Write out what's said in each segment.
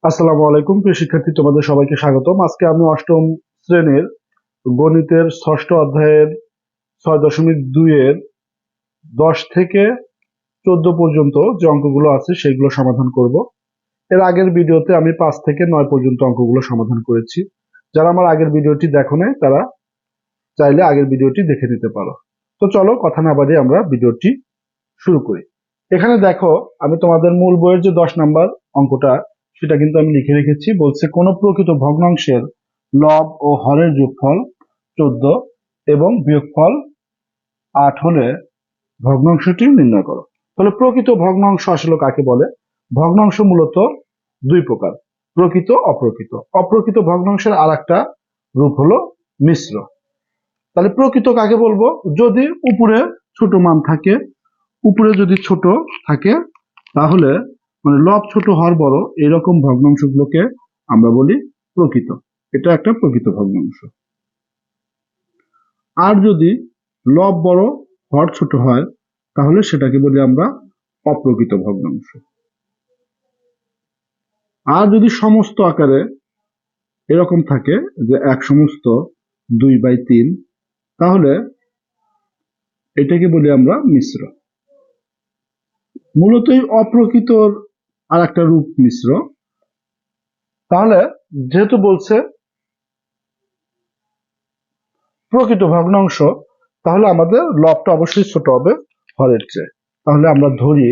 আসসালামু আলাইকুম প্রিয় শিক্ষার্থী, তোমাদের সবাইকে স্বাগতম। আজকে আমি অষ্টম শ্রেণীর গণিতের ষষ্ঠ অধ্যায়ের 6.2 এর 10 থেকে 14 পর্যন্ত যে অঙ্কগুলো আছে সেগুলো সমাধান করব। এর আগের ভিডিওতে আমি 5 থেকে 9 পর্যন্ত অঙ্কগুলো সমাধান করেছি। যারা আমার আগের ভিডিওটি দেখো নাই তারা চাইলে আগের ভিডিওটি দেখে নিতে পারো। তো চলো কথা না বাড়িয়ে আমরা ভিডিওটি শুরু করি। এখানে দেখো, আমি তোমাদের মূল বইয়ের যে 10 নাম্বার অঙ্কটা সেটা কিন্তু আমি লিখে রেখেছি। বলছে কোন প্রকৃত ভগ্নাংশের লব ও হরের যোগফল 14 এবং বিয়োগফল 8 হলে ভগ্নাংশটি নির্ণয় করো। তাহলে প্রকৃত ভগ্নাংশ আসলে কাকে বলে? ভগ্নাংশ মূলত দুই প্রকার, প্রকৃত অপ্রকৃত। অপ্রকৃত ভগ্নাংশের আর একটা রূপ হলো মিশ্র। তাহলে প্রকৃত কাকে বলবো? যদি উপরে ছোট মান থাকে, উপরে যদি ছোট থাকে তাহলে মানে লব ছোট হর বড়, এরকম ভগ্নাংশগুলোকে আমরা বলি প্রকৃত। এটা একটা প্রকৃত ভগ্নাংশ। আর যদি লব বড় হর ছোট হয় তাহলে সেটাকে বলি আমরা অপ্রকৃত ভগ্নাংশ। আর যদি সমস্ত আকারে এরকম থাকে যে এক সমস্ত 2/3, তাহলে এটাকে বলি আমরা মিশ্র। মূলত এই অপ্রকৃতর আর একটা রূপ মিশ্র। তাহলে যেহেতু বলছে প্রকৃত ভগ্নাংশ, তাহলে আমাদের লবটা অবশ্যই ছোট হবে হরের চেয়ে। তাহলে আমরা ধরি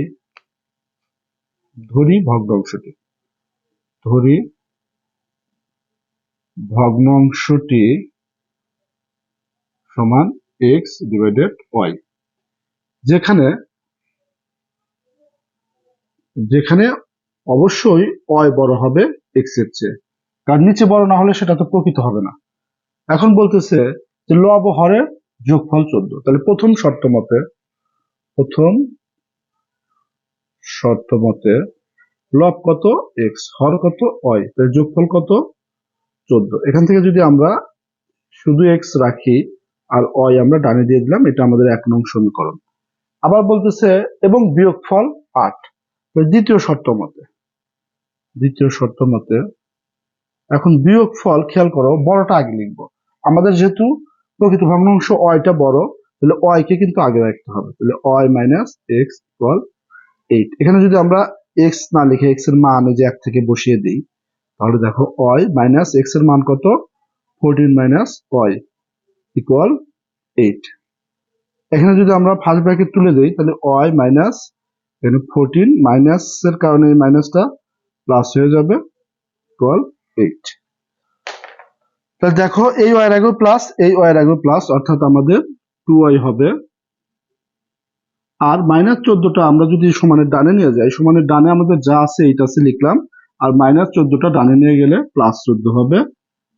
ভগ্নাংশটি সমান x/y, যেখানে অবশ্যই y বড় হবে x এর চেয়ে, কারণ নিচে বড় না হলে সেটা তো প্রকৃত হবে না। এখন বলতেছে যে লব ও হরের যোগফল 14। তাহলে প্রথম শর্ত মতে লব কত? x, হর কত? y, তাহলে যোগফল কত? 14। এখান থেকে যদি আমরা শুধু x রাখি আর y আমরা ডানে দিয়ে দিলাম, এটা আমাদের 1 নং সমীকরণ। আবার বলতেছে এবং বিয়োগফল 8। দ্বিতীয় শর্ত মতে এখন বিয়োগফল, খেয়াল করো, বড়টা আগে লিখবো। আমাদের যেহেতু প্রকৃত ভগ্নাংশ অয়টা বড়, তাহলে অয় কে কিন্তু আগে রাখতে হবে। তাহলে অয় মাইনাস এক্স ইকুয়াল 8। এখানে যদি আমরা এক্স না লিখে এক্স এর মান যে 1 থেকে বসিয়ে দিই, তাহলে দেখো অয় মাইনাস এক্স এর মান কত? 14 মাইনাস অয় ইকুয়াল 8। এখানে যদি আমরা ফার্স্ট ব্র্যাকেট তুলে দিই, তাহলে অয় মাইনাস এখানে 14 মাইনাস এর কারণে এই মাইনাসটা প্লাস হয়ে যাবে ইকুয়াল 8। তাহলে দেখো এই ওয়াই আগেও প্লাস, এই ওয়াই আগেও প্লাস, অর্থাৎ আমাদের 2y হবে। আর মাইনাস 14টা আমরা যদি সমানের ডানে নিয়ে যাই, সমানের ডানে আমাদের যা আছে এইটা আছে লিখলাম, আর মাইনাস 14টা ডানে নিয়ে গেলে প্লাস 14 হবে।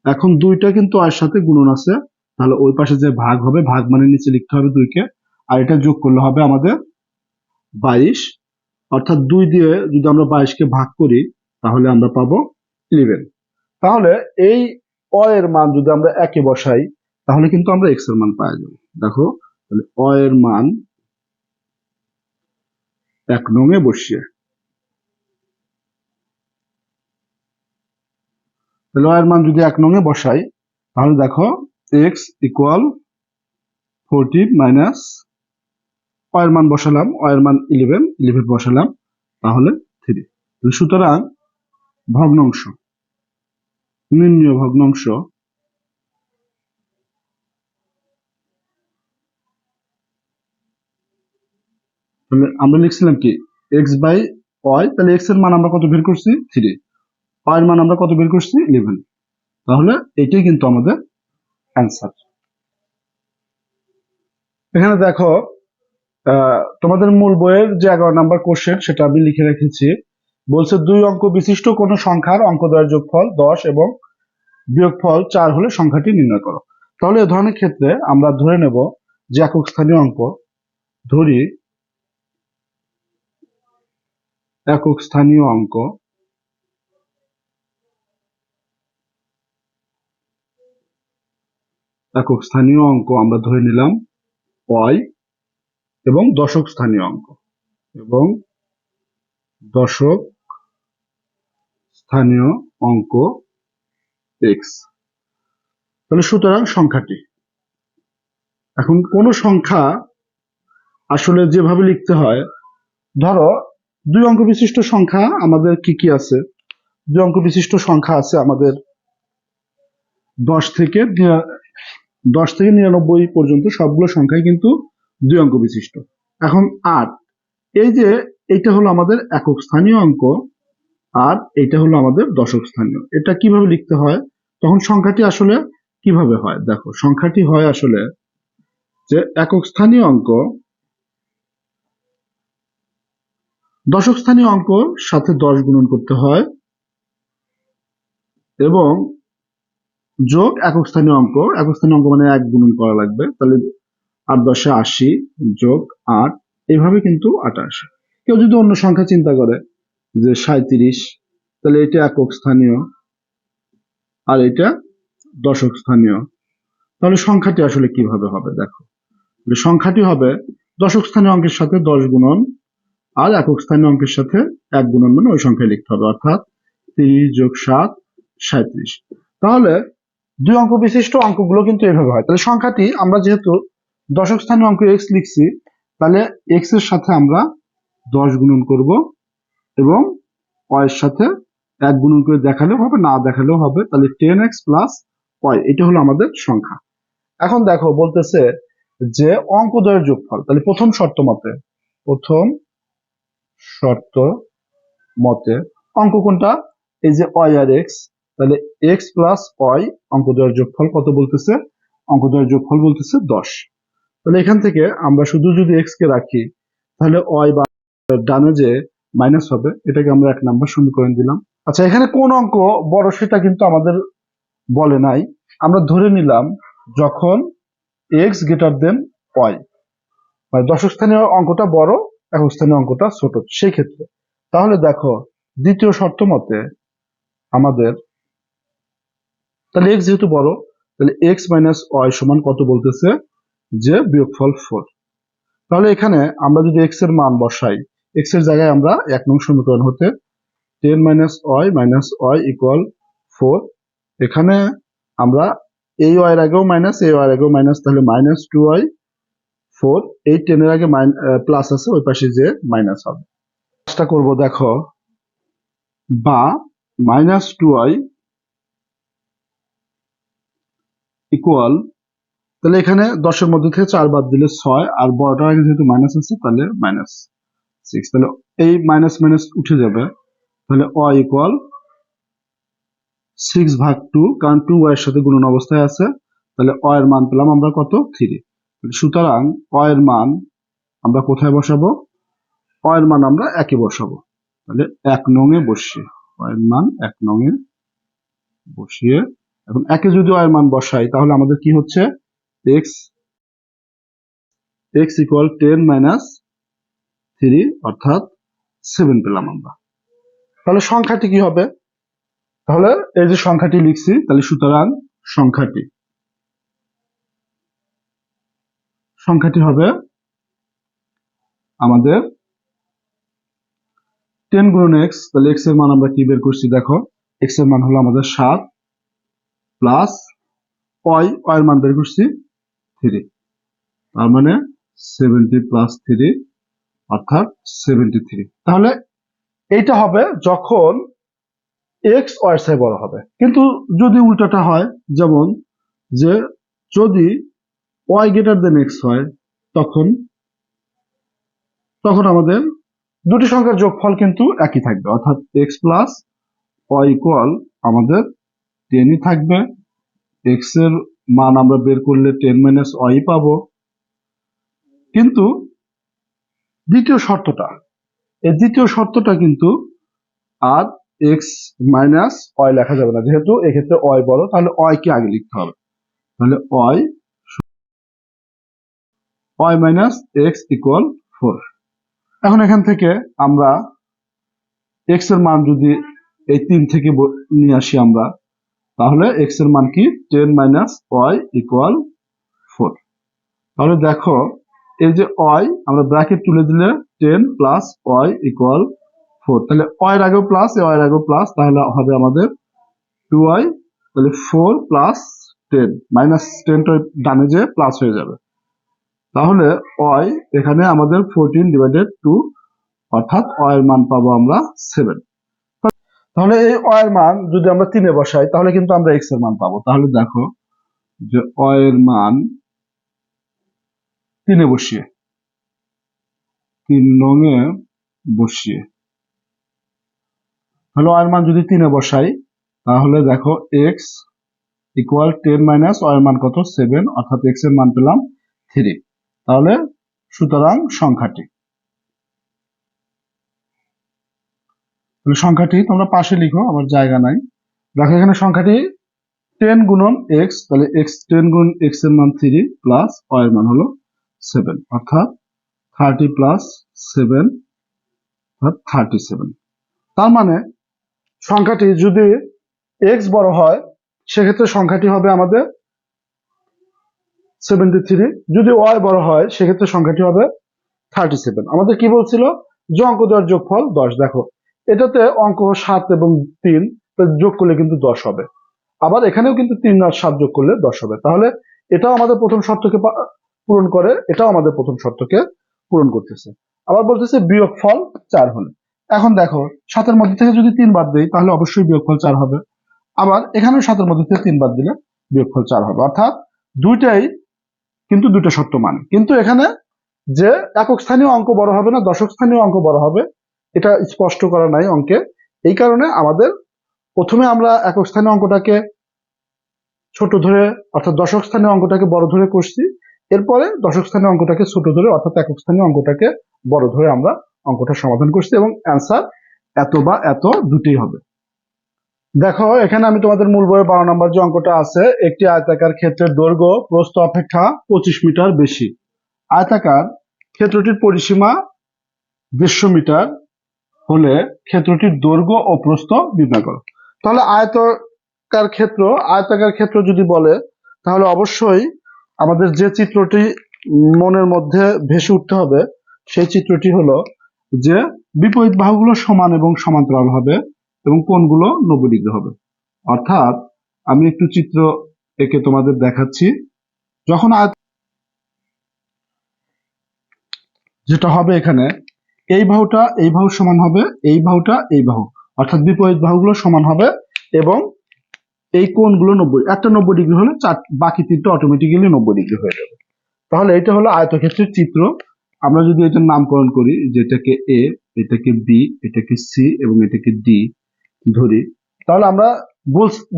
এখন দুইটা কিন্তু আর সাথে গুণন আছে, তাহলে ওই পাশে যে ভাগ হবে, ভাগ মানে নিচে লিখতে হবে 2 কে, আর এটা যোগ করলে হবে আমাদের 22। অর্থাৎ 2 দিয়ে যদি আমরা 22কে ভাগ করি তাহলে আমরা পাবো 11। তাহলে এই অ এর মান যদি আমরা একে বসাই তাহলে কিন্তু আমরা এক্স এর মান পাওয়া যাবে। দেখো, তাহলে অ এর মান 1 নং এ বসিয়ে, তাহলে অ এর মান যদি 1 নং এ বসাই তাহলে দেখো এক্স ইকুয়াল 14 মাইনাস অ এর মান বসালাম, অ এর মান 11 বসালাম, তাহলে 3। সুতরাং নির্ণীয় ভগ্নাংশ তাহলে আমরা লিখছিলাম কি এক্স বাই ওয়াই, তাহলে এক্স এর মান আমরা কত বের করছি? 3। ওয়াই এর মান আমরা কত বের করছি? 11। তাহলে এটাই কিন্তু আমাদের অ্যান্সার। এখানে দেখো, তোমাদের মূল বইয়ের যে 11 নাম্বার কোশ্চেন সেটা আমি লিখে রেখেছি। বলছে 2 অঙ্ক বিশিষ্ট কোন সংখ্যার অঙ্কদ্বয়ের যোগফল 10 এবং বিয়োগফল 4 হলে সংখ্যাটি নির্ণয় করো। তাহলে এ ধরনের ক্ষেত্রে আমরা ধরে নেব যে একক স্থানীয় অঙ্ক, ধরি একক স্থানীয় অঙ্ক আমরা ধরে নিলাম y, এবং দশক স্থানীয় অঙ্ক স্থানীয় অঙ্ক এক্স। তাহলে সুতরাং সংখ্যাটি, এখন কোন সংখ্যা আসলে যেভাবে লিখতে হয়, ধরো 2 অঙ্ক বিশিষ্ট সংখ্যা আমাদের কি কি আছে? 2 অঙ্ক বিশিষ্ট সংখ্যা আছে আমাদের 10 থেকে 99 পর্যন্ত সবগুলো সংখ্যাই কিন্তু 2 অঙ্ক বিশিষ্ট। এখন 8, এই যে এটা হলো আমাদের একক স্থানীয় অঙ্ক, আর এটা হলো আমাদের দশক স্থানীয়। এটা কিভাবে লিখতে হয়, তখন সংখ্যাটি আসলে কিভাবে হয়? দেখো, সংখ্যাটি হয় আসলে যে একক স্থানীয় অঙ্ক দশক স্থানীয় অঙ্ক সাথে 10 গুণন করতে হয়, এবং যোগ একক স্থানীয় অঙ্ক মানে 1 গুণন করা লাগবে। তাহলে 8 10 80 যোগ 8, এইভাবে কিন্তু 28। কেউ যদি অন্য সংখ্যা চিন্তা করে যে 37, তাহলে এটা একক স্থানীয় আর এটা দশক স্থানীয়। তাহলে সংখ্যাটি আসলে কিভাবে হবে? দেখো, সংখ্যাটি হবে দশক স্থানীয় অঙ্কের সাথে 10 গুণন আর একক স্থানীয় অঙ্কের সাথে 1 গুণন, মানে ওই সংখ্যায় লিখতে হবে, অর্থাৎ 30 যোগ 7 37। তাহলে 2 অঙ্ক বিশিষ্ট অঙ্কগুলো কিন্তু এভাবে হয়। তাহলে সংখ্যাটি আমরা যেহেতু দশক স্থানীয় অঙ্ক এক্স লিখছি, তাহলে এক্স এর সাথে আমরা 10 গুণন করব এবং y এর সাথে 1 গুণন করে দেখালেও হবে, না দেখালেও হবে। তাহলে 10x প্লাস y, এটা হলো আমাদের সংখ্যা। এখন দেখো, বলতেছে যে অঙ্কদ্বয়ের যোগফল। তাহলে প্রথম শর্ত মতে অঙ্ক কোনটা? এই যে y আর x, তাহলে x প্লাস y অঙ্কদ্বয়ের যোগফল কত বলতেছে? অঙ্কদ্বয়ের যোগফল বলতেছে 10। তাহলে এখান থেকে আমরা শুধু যদি x কে রাখি, তাহলে y বা ডানে যে মাইনাস হবে, এটাকে আমরা 1 নাম্বার সমীকরণ দিলাম। আচ্ছা, এখানে কোন অঙ্ক বড় সেটা কিন্তু আমাদের বলে নাই। আমরা ধরে নিলাম যখন x গ্রেটার দেন y, মানে দশক স্থানীয় অঙ্কটা বড়, একক স্থানীয় অঙ্কটা ছোট, সেই ক্ষেত্রে। তাহলে দেখো, দ্বিতীয় শর্ত মতে আমাদের, তাহলে x যেহেতু বড়, তাহলে x মাইনাস y সমান কত বলতেছে? যে বিয়োগফল 4। তাহলে এখানে আমরা যদি x এর মান বসাই, x এর জায়গায় আমরা 1 নং সমীকরণ হতে 10 মাইনাস y ইকুয়াল 4, এখানে আমরা এই y এর আগেও মাইনাস, এই y এর আগেও মাইনাস, তাহলে মাইনাস 2y 4, এই 10 এর আগে প্লাস আছে, ওই পাশে যে মাইনাস হবে। কাজটা করব, দেখো, বা মাইনাস 2y ইকুয়াল, তাহলে এখানে 10 এর মধ্যে থেকে 4 বাদ দিলে 6, আর বড়টার আগে যেহেতু মাইনাস আছে তাহলে মাইনাস 6, তাহলে এই মাইনাস মাইনাস উঠে যাবে। তাহলে y ইকুয়াল 6/2, কারণ 2y এর সাথে গুণন অবস্থায় আছে, তাহলে y এর মান পেলাম আমরা কত? 3। সুতরাং y এর মান আমরা কোথায় বসাবো? y এর মান আমরা 1 এ বসাবো। তাহলে 1 নং এ বসিয়ে y এর মান 1 নং এ বসিয়ে, এখন 1 এ যদি y এর মান বসাই, তাহলে আমাদের কি হচ্ছে? x ইকুয়াল 10 মাইনাস 3, অর্থাৎ 7 পেলাম আমরা। তাহলে সংখ্যাটি কি হবে? তাহলে এই যে সংখ্যাটি লিখছি, তাহলে সুতরাং সংখ্যাটি হবে আমাদের 10 গুণন x। তাহলে x এর মান আমরা কি বের করছি? দেখো, x এর মান হলো আমাদের 7 প্লাস y এর মান বের করছি 3, তার মানে 70 প্লাস 3, অর্থাৎ 73। তাহলে এইটা হবে যখন x y এর চেয়ে বড় হবে। কিন্তু যদি উল্টাটা হয়, যেমন যে যদি y গ্রেটার দেন x হয়, তখন আমাদের দুটি সংখ্যার যোগফল কিন্তু একই থাকবে, অর্থাৎ x প্লাস y ইকুয়াল আমাদের 10ই থাকবে। x এর মান আমরা বের করলে 10 মাইনাস y পাবো। কিন্তু দ্বিতীয় শর্তটা কিন্তু আর x মাইনাস y লেখা যাবে না, যেহেতু এক্ষেত্রে y বড়, তাহলে y কে আগে লিখতে হবে। তাহলে y মাইনাস x ইকুয়াল 4। এখন এখান থেকে আমরা x এর মান যদি এই 3 থেকে নিয়ে আসি আমরা, তাহলে x এর মান কি? 10 মাইনাস y ইকুয়াল 4। তাহলে দেখো, এই যে y আমরা ব্র্যাকেট তুলে দিলে 10 প্লাস y ইকুয়াল 4, তাহলে y এর আগেও প্লাস, y এর আগেও প্লাস, তাহলে হবে আমাদের 2y, তাহলে 4 প্লাস 10, মাইনাস 10টা ডানে যে প্লাস হয়ে যাবে, তাহলে y এখানে আমাদের 14/2, অর্থাৎ y এর মান পাবো আমরা 7। তাহলে এই y এর মান যদি আমরা 3 এ বসাই তাহলে কিন্তু আমরা x এর মান পাবো। তাহলে দেখো যে y এর মান 3 এ বসিয়ে, 3 নং এ বসিয়ে, তাহলে y এর মান যদি 3 এ বসাই তাহলে দেখো x ইকুয়াল 10 মাইনাস y এর মান কত 7, অর্থাৎ x এর মান পেলাম 3। তাহলে সুতরাং সংখ্যাটি তোমরা পাশে লিখো, আমার জায়গা নাই। দেখো এখানে সংখ্যাটি 10 গুণন x, তাহলে x 10 গুণ x এর মান 3 প্লাস y এর মান হলো 7, অর্থাৎ 30 প্লাস 7 অর্থাৎ 37। তার মানে সংখ্যাটি যদি x বড় হয় সেক্ষেত্রে সংখ্যাটি হবে আমাদের 73, যদি y বড় হয় সেক্ষেত্রে সংখ্যাটি হবে 37। আমাদের কি বলছিল যে অঙ্ক দেওয়ার যোগফল 10। দেখো এটাতে অঙ্ক 7 এবং 3 যোগ করলে কিন্তু 10 হবে, আবার এখানেও কিন্তু 3 আর 7 যোগ করলে 10 হবে। তাহলে এটাও আমাদের প্রথম শর্তকে পূরণ করে, এটাও আমাদের প্রথম শর্তকে পূরণ করতেছে। আবার বলতেছে বিয়োগফল 4 হলে। এখন দেখো 7 এর মধ্যে থেকে যদি 3 বাদ দেই তাহলে অবশ্যই বিয়োগফল 4 হবে, আবার এখানেও 7 এর মধ্যে থেকে 3 বাদ দিলে বিয়োগফল 4 হবে, অর্থাৎ দুইটাই কিন্তু দুইটা শর্ত মানে। কিন্তু এখানে যে একক স্থানীয় অঙ্ক বড় হবে না দশক স্থানীয় অঙ্ক বড় হবে এটা স্পষ্ট করা নাই অঙ্কে, এই কারণে আমাদের প্রথমে আমরা একক স্থানীয় অঙ্কটাকে ছোট ধরে অর্থাৎ দশক স্থানীয় অঙ্কটাকে বড় ধরে করছি, এরপরে দশক স্থানীয় অঙ্কটাকে ছোট ধরে অর্থাৎ একক স্থানীয় অঙ্কটাকে বড় ধরে আমরা অঙ্কটা সমাধান করছি এবং অ্যান্সার এত বা এত দুটোই হবে। দেখো এখানে আমি তোমাদের মূল বইয়ের 12 নম্বর যে অঙ্কটা আছে, একটি আয়তাকার ক্ষেত্রের দৈর্ঘ্য প্রস্থ অপেক্ষা 25 মিটার বেশি। আয়তাকার ক্ষেত্রটির পরিসীমা 150 মিটার হলে ক্ষেত্রটির দৈর্ঘ্য ও প্রস্থ নির্ণয় করো। তাহলে আয়তাকার ক্ষেত্র যদি বলে তাহলে অবশ্যই আমাদের যে চিত্রটি মনের মধ্যে ভেসে উঠতে হবে সেই চিত্রটি হলো যে বিপরীত বাহুগুলো সমান এবং সমান্তরাল হবে এবং কোণগুলো 90 ডিগ্রি হবে। অর্থাৎ আমি একটু চিত্র এঁকে তোমাদের দেখাচ্ছি। যখন যেটা হবে এখানে এই বাহুটা এই বাহু সমান হবে, এই বাহুটা এই বাহু, অর্থাৎ বিপরীত বাহুগুলো সমান হবে এবং এই কোণগুলো 90, একটা 90 ডিগ্রি হলে বাকি তিনটা অটোমেটিক্যালি 90 ডিগ্রি হয়ে যাবে। তাহলে এটা হলো আয়তক্ষেত্রের চিত্র। আমরা যদি এটার নামকরণ করি, যেটাকে এ, এটাকে বি, এটাকে সি এবং এটাকে ডি ধরি, তাহলে আমরা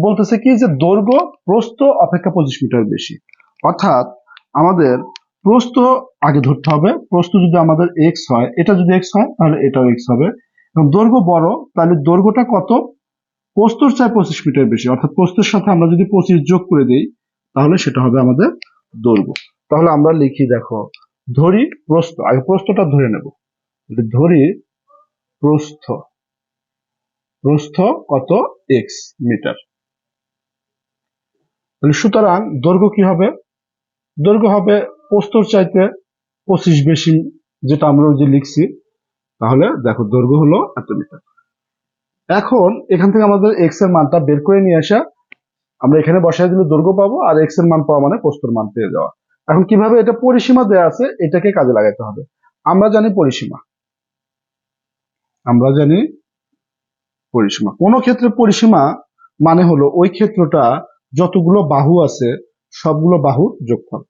বলতেছে কি যে দৈর্ঘ্য প্রস্থ অপেক্ষা 25 মিটার বেশি। অর্থাৎ আমাদের প্রস্থ আগে ধরতে হবে, প্রস্থ যদি আমাদের এক্স হয়, এটা যদি এক্স হয় তাহলে এটাও এক্স হবে, এবং দৈর্ঘ্য বড় তাহলে দৈর্ঘ্যটা কত প্রস্থর চাই 25 মিটার বেশি, অর্থাৎ প্রস্থের সাথে আমরা যদি 25 যোগ করে দিই তাহলে সেটা হবে আমাদের দৈর্ঘ্য। তাহলে আমরা লিখি, দেখো ধরি প্রস্থ, আগে প্রস্থটা ধরে নেব, ধরি প্রস্থ, প্রস্থ কত এক্স মিটার। তাহলে সুতরাং দৈর্ঘ্য কি হবে, দৈর্ঘ্য হবে প্রস্থর চাইতে 25 বেশি, যেটা আমরা ওই যে লিখছি। তাহলে দেখো দৈর্ঘ্য হলো এত মিটার। এখন এখান থেকে আমাদের এক্স এর মানটা বের করে নিয়ে আসা, আমরা এখানে বসায় দিলে দৈর্ঘ্য পাবো আর এক্স এর মান পাওয়া মানে প্রস্থের মান পেয়ে যাওয়া। এখন কিভাবে এটা পরিসীমা দেয়া আছে এটাকে কাজে লাগাতে হবে। আমরা জানি পরিসীমা, কোন ক্ষেত্রে পরিসীমা মানে হলো ওই ক্ষেত্রটা যতগুলো বাহু আছে সবগুলো বাহুর যোগফল।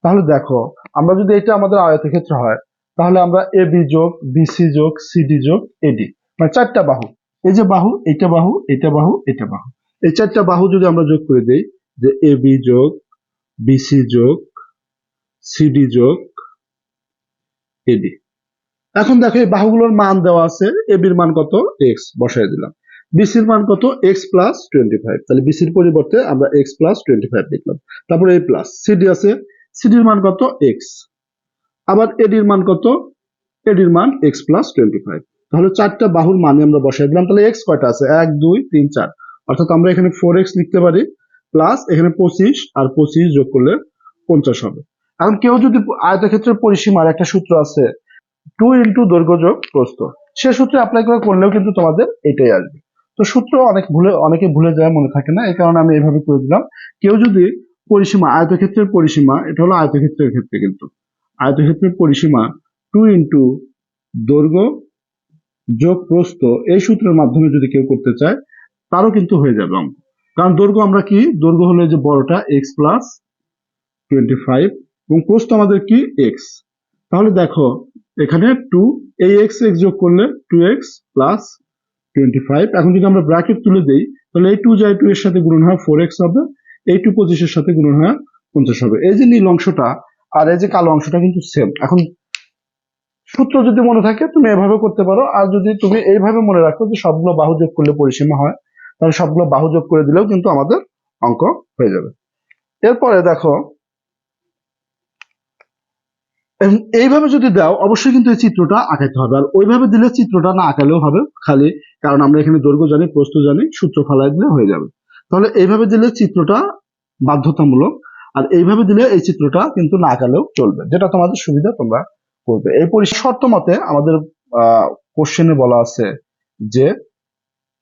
তাহলে দেখো আমরা যদি এটা আমাদের আয়তক্ষেত্র হয় তাহলে আমরা এ বি যোগ বিসি যোগ সিডি যোগ এডি, মানে 4টা বাহু, এই যে বাহু, এটা বাহু, এটা বাহু, এটা বাহু, এই 4টা বাহু যদি আমরা যোগ করে দেই, যে এ বি যোগ বিসি যোগ সিডি যোগ এডি। এখন দেখো এই বাহুগুলোর মান দেওয়া আছে, এ বির মান কত এক্স বসাই দিলাম, বিসির মান কত এক্স প্লাস 25, তাহলে বিসির পরিবর্তে আমরা এক্স প্লাস 25 লিখলাম। তারপরে এই প্লাস সিডি আছে, সিডির মান কত এক্স, আবার এডির মান কত, এডির মান এক্স প্লাস 25। তাহলে 4টা বাহুর মানে আমরা বসাই দিলাম। তাহলে এক্স কয়টা আছে 1 2 3 4, অর্থাৎ আমরা এখানে 4x লিখতে পারি, প্লাস এখানে 25 আর 25 যোগ করলে 50 হবে। এখন কেউ যদি আয়তক্ষেত্রের পরিসীমার একটা সূত্র আছে 2 ইন্টু দৈর্ঘ্য যোগ প্রস্থ, সে সূত্রে অ্যাপ্লাই করে করলেও কিন্তু তোমাদের এটাই আসবে। তো সূত্র অনেকে ভুলে যায়, মনে থাকে না, এই কারণে আমি এইভাবে করে দিলাম। কেউ যদি পরিসীমা, আয়তক্ষেত্রের পরিসীমা, এটা হলো আয়তক্ষেত্রের ক্ষেত্রে, কিন্তু আয়তক্ষেত্রের পরিসীমা 2 ইন্টু দৈর্ঘ্য যোগ প্রস্থ, এই সূত্রের মাধ্যমে যদি কেউ করতে চায় তারও কিন্তু হয়ে যাবে অঙ্ক। কারণ দৈর্ঘ্য আমরা কি, দৈর্ঘ্য হলো যে বড়টা x প্লাস 25 এবং প্রস্থ আমাদের কি x। তাহলে দেখো এখানে 2, এই x যোগ করলে 2x প্লাস 25। এখন যদি আমরা ব্র্যাকেট তুলে দেই তাহলে এই 2 যায় 2 এর সাথে গুণন হয় 4x হবে, এই 2 25 এর সাথে গুণন হয় 50 হবে। এই যে নীল অংশটা আর এই যে কালো অংশটা কিন্তু সেম। এখন সূত্র যদি মনে থাকে তুমি এভাবে করতে পারো, আর যদি তুমি এইভাবে মনে রাখো যে সবগুলো বাহু যোগ করলে পরিসীমা হয়, তাহলে সবগুলো বাহু যোগ করে দিলেও কিন্তু আমাদের অঙ্ক হয়ে যাবে। এরপরে দেখো এইভাবে যদি দাও অবশ্যই কিন্তু এই চিত্রটা আঁকাতে হবে, আর ওইভাবে দিলে চিত্রটা না আঁকালেও হবে খালি, কারণ আমরা এখানে দৈর্ঘ্য জানি, প্রস্থ জানি, সূত্র ফালাই দিলে হয়ে যাবে। তাহলে এইভাবে দিলে চিত্রটা বাধ্যতামূলক, আর এইভাবে দিলে এই চিত্রটা কিন্তু না আঁকালেও চলবে, যেটা তোমাদের সুবিধা তোমরা করবে। এই শর্ত মতে আমাদের কোশ্চেনে বলা আছে যে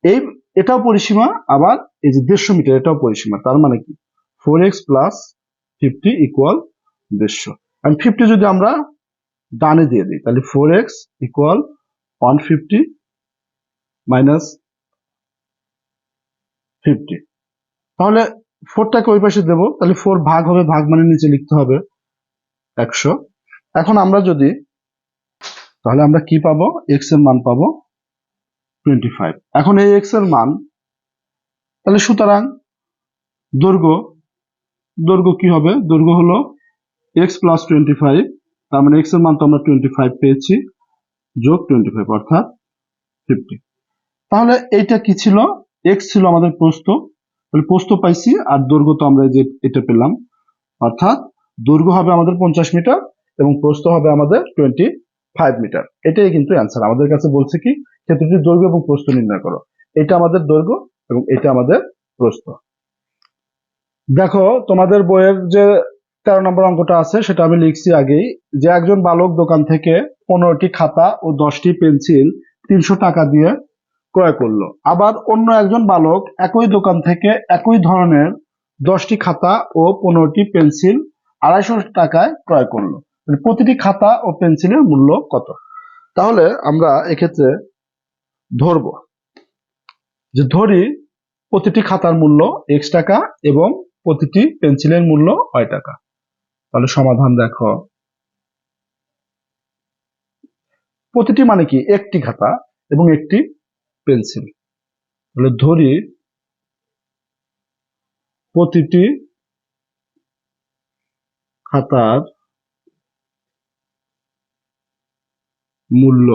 এই এটাও পরিসীমা, আবার এই যে 150 মিটার এটাও পরিসীমা, তার মানে কি 4x প্লাস 50 ইকুয়াল 150। and 50 যদি আমরা ডানে দিয়ে দিই তাহলে 4x ইকুয়াল 150 মাইনাস 50। তাহলে 4টাকে ওই পাশে দেবো, তাহলে 4 ভাগ হবে, ভাগ মানে নিচে লিখতে হবে 100। এখন আমরা যদি, তাহলে আমরা কি পাবো, x এর মান পাবো 25। এখন এই x এর মান, তাহলে সুতরাং দৈর্ঘ্য কি হবে, দৈর্ঘ্য হলো x প্লাস 25, তার মানে x এর মান তো আমরা 25 পেয়েছি, যোগ 25 অর্থাৎ 50। তাহলে এইটা কি ছিল, x ছিল আমাদের প্রস্থ, তাহলে প্রস্থ পাইছি, আর দৈর্ঘ্য তো আমরা যে এটা পেলাম, অর্থাৎ দৈর্ঘ্য হবে আমাদের 50 মিটার এবং প্রস্থ হবে আমাদের 25 মিটার। এটাই কিন্তু অ্যান্সার। আমাদের কাছে বলছে কি ক্ষেত্রটির দৈর্ঘ্য এবং প্রস্থ নির্ণয় করো, এটা আমাদের দৈর্ঘ্য এবং এটা আমাদের প্রস্থ। দেখো তোমাদের বইয়ের যে 13 নম্বর অঙ্কটা আছে সেটা আমি লিখছি আগেই, যে একজন বালক দোকান থেকে 15টি খাতা ও 10টি পেন্সিল 300 টাকা দিয়ে ক্রয় করলো। আবার অন্য একজন বালক একই দোকান থেকে একই ধরনের 10টি খাতা ও 15টি পেন্সিল 250 টাকায় ক্রয় করলো। প্রতিটি খাতা ও পেন্সিলের মূল্য কত? তাহলে আমরা এক্ষেত্রে ধরবো, যে ধরি প্রতিটি খাতার মূল্য x টাকা এবং প্রতিটি পেন্সিলের মূল্য y টাকা। তাহলে সমাধান দেখো, প্রতিটি মানে কি একটি খাতা এবং একটি পেন্সিল, তাহলে ধরি প্রতিটি খাতার মূল্য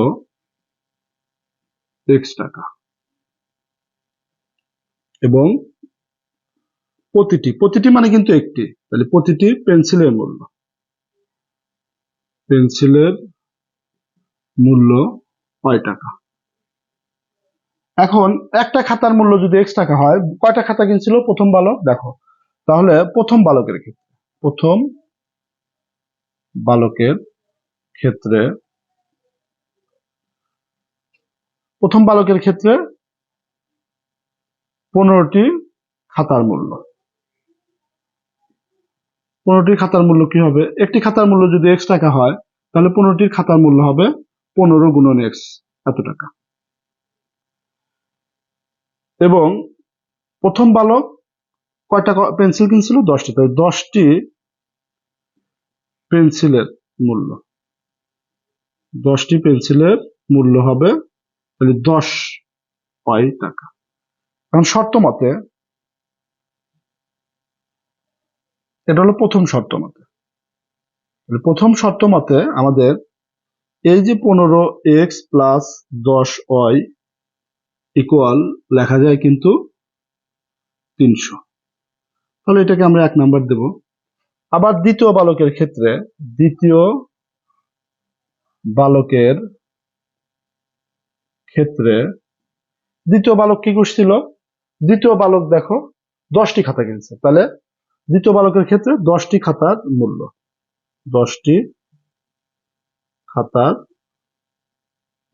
x টাকা এবং প্রতিটি মানে কিন্তু একটি, তাহলে প্রতিটি পেন্সিলের মূল্য y টাকা। এখন একটা খাতার মূল্য যদি x টাকা হয়, কয়টা খাতা কিনছিল প্রথম বালক, দেখো তাহলে প্রথম বালকের ক্ষেত্রে প্রথম বালকের ক্ষেত্রে 15টি খাতার মূল্য, 15টি খাতার মূল্য কি হবে, একটি খাতার মূল্য যদি x টাকা হয় তাহলে 15টির খাতার মূল্য হবে 15 গুণন x, এত টাকা। এবং প্রথম বালক কয়টা পেন্সিল কিনছিল, 10টি, তাহলে 10টি পেন্সিলের মূল্য 10টি পেন্সিলের মূল্য হবে তাহলে 10 টাকা। এখন শর্ত মতে, এটা হলো প্রথম শর্ত মতে, প্রথম শর্ত মতে আমাদের এই যে 15x প্লাস 10y ইকুয়াল লেখা যায় কিন্তু 300, তাহলে এটাকে আমরা 1 নাম্বার দেব। আবার দ্বিতীয় বালকের ক্ষেত্রে দ্বিতীয় বালক কি করছিল, দ্বিতীয় বালক দেখো 10টি খাতা কিনছে, তাহলে দ্বিতীয় বালকের ক্ষেত্রে 10টি খাতার মূল্য 10টি খাতার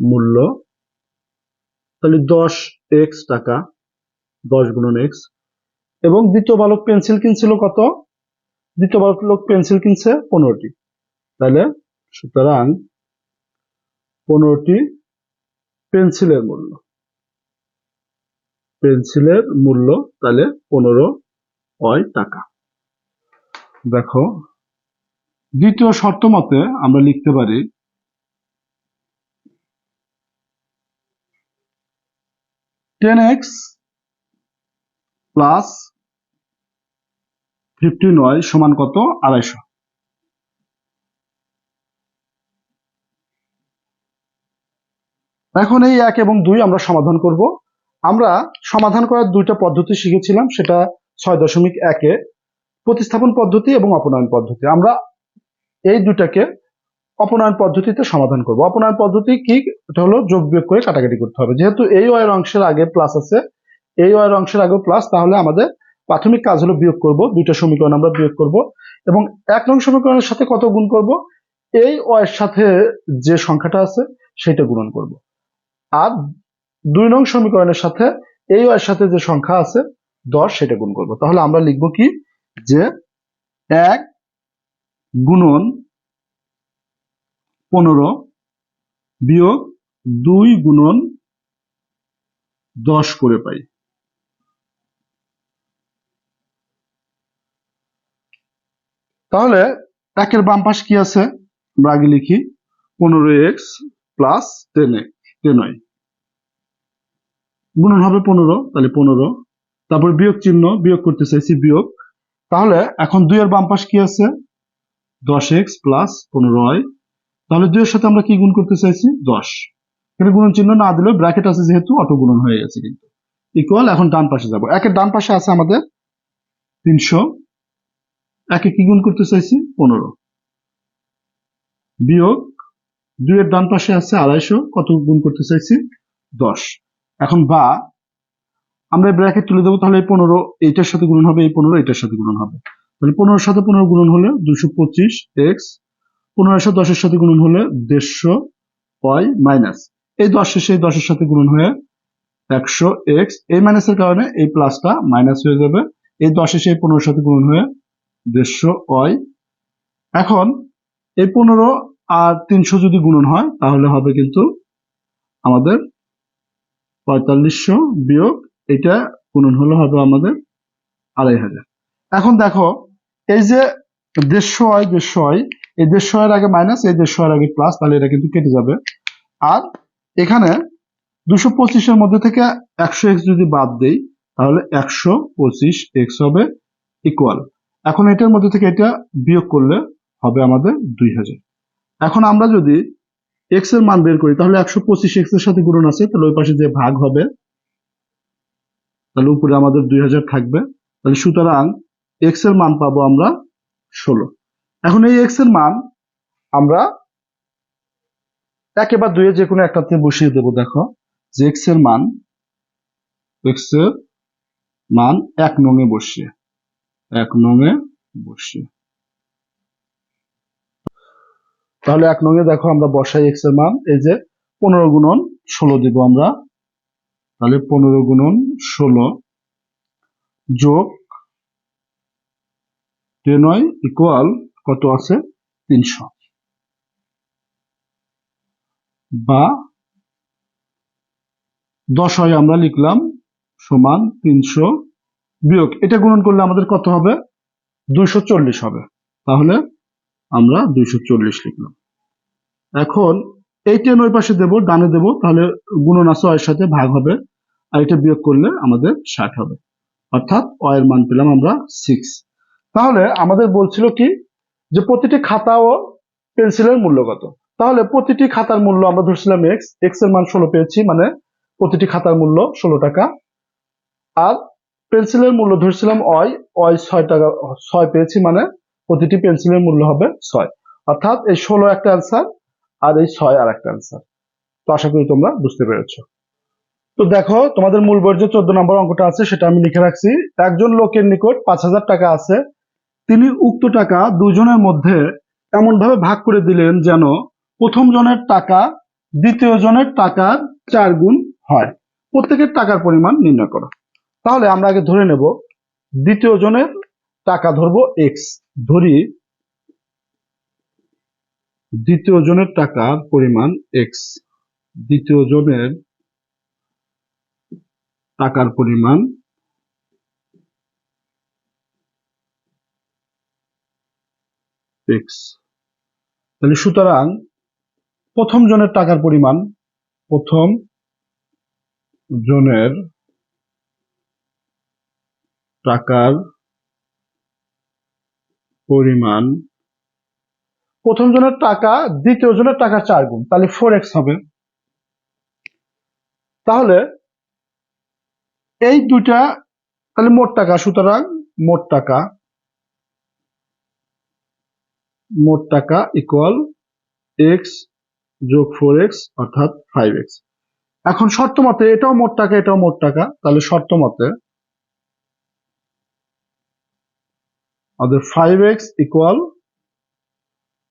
মূল্য তাহলে 10x টাকা, 10 গুণন x। এবং দ্বিতীয় বালক পেন্সিল কিনছিল কত? দ্বিতীয় বালক পেন্সিল কিনছে 15টি। তাহলে সুতরাং 15টি পেন্সিলের মূল্য তাহলে 15 টাকা। দেখো দ্বিতীয় শর্ত মতে আমরা লিখতে পারি 10x প্লাস 59 সমান কত? 250। এখন এই 1 এবং 2 আমরা সমাধান করব। আমরা সমাধান করার দুইটা পদ্ধতি শিখেছিলাম, সেটা 6.1-এ প্রতিস্থাপন পদ্ধতি এবং অপনয়ন পদ্ধতি। আমরা এই দুটাকে অপনয়ন পদ্ধতিতে সমাধান করব। অপনয়ন পদ্ধতি কি? এটা হলো যোগ বিয়োগ করে কাটাকাটি করতে হবে। যেহেতু এই ওয়ের অংশের আগে প্লাস আছে, এই ওয়ের অংশের আগে প্লাস, তাহলে আমাদের প্রাথমিক কাজ হলো বিয়োগ করব। দুইটা সমীকরণ আমরা বিয়োগ করব এবং 1 নং সমীকরণের সাথে কত গুণ করব? এই ওয়ের সাথে যে সংখ্যাটা আছে সেটা গুণন করব। আর 2 নং সমীকরণের সাথে এই ওয়ের সাথে যে সংখ্যা আছে 10 সেটা গুণ করব। তাহলে আমরা লিখব কি? যে 1 গুণন 15 বিয়োগ 2 গুণন 10 করে পাই। তাহলে 1 এর বাম পাশ কি আছে? আমরা আগে লিখি 15x প্লাস 10y গুণন হবে 15, তাহলে 15। তারপর বিয়োগ চিহ্ন, বিয়োগ করতে চাইছি বিয়োগ। তাহলে এখন 2 এর বাম পাশ কি আছে? 10x plus 15y। তাহলে 2 এর সাথে আমরা কি গুণ করতে চাইছি? 10। এখানে গুণন চিহ্ন না দিলেও ব্র্যাকেট আছে যেহেতু অটো গুণন হয়ে গেছে কিন্তু। ইকুয়াল, এখন ডান পাশে যাব। 1 এর ডান পাশে আছে আমাদের 300, 1 এ কি গুণ করতে চাইছি? 15 বিয়োগ 2 এর ডান পাশে আছে 250, কত গুণ করতে চাইছি? 10। এখন বা আমরা এই ব্র্যাকেট তুলে দেবো, তাহলে এই 15 এইটার সাথে গুণন হবে, এই 15 এইটার সাথে গুণন হবে। তাহলে 15 এর সাথে 15 গুণন হলে 225x, 15 এর সাথে 10 এর সাথে গুণন হলে 150y মাইনাস এই 10 শেষে এই 10 এর সাথে গুণন হয়ে 100x, এই মাইনাসের কারণে এই প্লাসটা মাইনাস হয়ে যাবে। এই 10 এসে এই 15 এর সাথে গুণন হয়ে 150y। এখন এই 15 আর 300 যদি গুণন হয় তাহলে হবে কিন্তু আমাদের 4500 বিয়োগ এটা গুণন হলে হবে আমাদের 2500। এখন দেখো এই যে 150y, এই 150 এর আগে মাইনাস, এই 150 এর আগে প্লাস, তাহলে এটা কিন্তু কেটে যাবে। আর এখানে 225 এর মধ্যে থেকে 100x যদি বাদ দেই তাহলে 125x হবে ইকুয়াল। এখন এটার মধ্যে থেকে এটা বিয়োগ করলে হবে আমাদের 2000। এখন আমরা যদি x এর মান বের করি তাহলে 125x এর সাথে গুণন আছে, তাহলে ওই পাশে যে ভাগ হবে, তাহলে উপরে আমাদের 2000 থাকবে। তাহলে সুতরাং x এর মান পাবো আমরা 16। এখন এই x এর মান আমরা 1 বা 2 এ যে কোনো একটাতে বসিয়ে দেবো। দেখো যে x এর মান 1 নং এ বসিয়ে, তাহলে 1 নং এ দেখো আমরা বসাই x এর মান, এই যে 15 গুণন 16 দিব আমরা। তাহলে 15 গুণন 16 যোগ 10y ইকুয়াল কত আছে? 300। বা 10y আমরা লিখলাম সমান 300 বিয়োগ এটা গুণন করলে আমাদের কত হবে? 240 হবে। তাহলে আমরা 240 লিখলাম। এখন এই 10 ওই পাশে দেবো, ডানে দেবো, তাহলে গুণন আছে এর সাথে ভাগ হবে, আর এটা বিয়োগ করলে আমাদের 60 হবে। অর্থাৎ এর মান পেলাম আমরা 6। তাহলে আমাদের বলছিল কি যে প্রতিটি খাতা ও পেন্সিলের মূল্য কত। তাহলে প্রতিটি খাতার মূল্য আমরা ধরছিলাম x এর মান 16 পেয়েছি, মানে প্রতিটি খাতার মূল্য 16 টাকা। আর পেন্সিলের মূল্য ধরছিলাম y 6 টাকা, 6 পেয়েছি, মানে প্রতিটি পেন্সিলের মূল্য হবে 6। অর্থাৎ এই 16 একটা অ্যান্সার আর এই 6 আর একটা অ্যান্সার। তো আশা করি তোমরা বুঝতে পেরেছো। তো দেখো তোমাদের মূল বইয়ের যে 14 নম্বর অঙ্কটা আছে সেটা আমি লিখে রাখছি। একজন লোকের নিকট 5000 টাকা আছে, তিনি উক্ত টাকা দুজনের মধ্যে এমন ভাবে ভাগ করে দিলেন যেন প্রথম জনের টাকা দ্বিতীয় জনের টাকার 4 গুণ হয়। প্রত্যেকের টাকার পরিমাণ নির্ণয় করো। তাহলে আমরা আগে ধরে নেব দ্বিতীয় জনের টাকা ধরবো এক্স। ধরি দ্বিতীয় জনের টাকার পরিমাণ এক্স। দ্বিতীয় জনের টাকার পরিমাণ এক্স। তাহলে সুতরাং প্রথম জনের টাকার পরিমাণ, প্রথম জনের টাকার পরিমাণ, প্রথম জনের টাকা দ্বিতীয় জনের টাকার 4 গুণ, তাহলে 4x হবে। তাহলে এই দুইটা তাহলে মোট টাকা, সুতরাং মোট টাকা ইকুয়াল x যোগ 4x অর্থাৎ 5x। এখন শর্ত মতে এটাও মোট টাকা এটাও মোট টাকা, তাহলে শর্ত মতে আমাদের 5x ইকুয়াল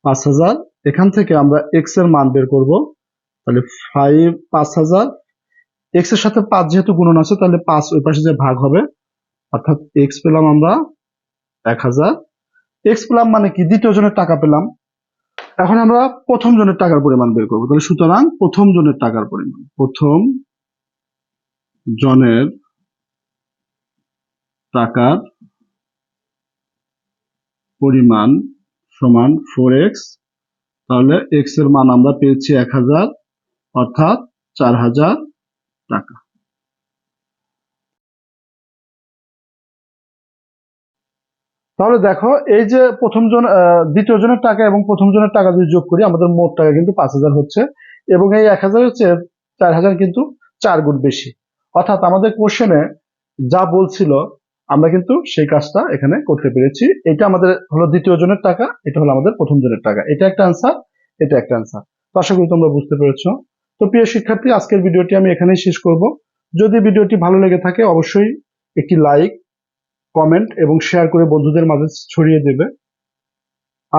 5000। এখান থেকে আমরা x এর মান বের করব। তাহলে 5000 x এর সাথে 5 যেহেতু গুণন আছে, তাহলে 5 ওই পাশে যে ভাগ হবে, অর্থাৎ x পেলাম আমরা 1000। x পেলাম মানে কি, দ্বিতীয় জনের টাকা পেলাম। এখন আমরা প্রথম জনের টাকার পরিমাণ বের করবো। তাহলে সুতরাং প্রথম জনের টাকার পরিমাণ, প্রথম জনের টাকার পরিমাণ সমান 4x। তাহলে x এর মান আমরা পেয়েছি 1000, অর্থাৎ 4000 টাকা। তাহলে দেখো এই যে দ্বিতীয় জনের টাকা এবং প্রথম জনের টাকা যদি যোগ করি, আমাদের মোট টাকা কিন্তু 5000 হচ্ছে, এবং এই 1000 হচ্ছে 4000 কিন্তু 4 গুণ বেশি। অর্থাৎ আমাদের কোশ্চেনে যা বলছিল আমরা কিন্তু সেই কাজটা এখানে করতে পেরেছি। এটা আমাদের হলো দ্বিতীয় জনের টাকা, এটা হলো আমাদের প্রথম জনের টাকা। এটা একটা আনসার, এটা একটা আনসার। তো আশা করি তোমরা বুঝতে পেরেছো। তো প্রিয় শিক্ষার্থী, আজকের ভিডিওটি আমি এখানেই শেষ করব। যদি ভিডিওটি ভালো লেগে থাকে অবশ্যই একটি লাইক, কমেন্ট এবং শেয়ার করে বন্ধুদের মাঝে ছড়িয়ে দেবে।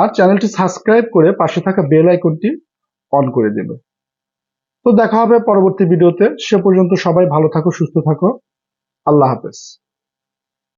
আর চ্যানেলটি সাবস্ক্রাইব করে পাশে থাকা বেল আইকনটি অন করে দেবে। তো দেখা হবে পরবর্তী ভিডিওতে। সে পর্যন্ত সবাই ভালো থাকো, সুস্থ থাকো। আল্লাহ হাফেজ।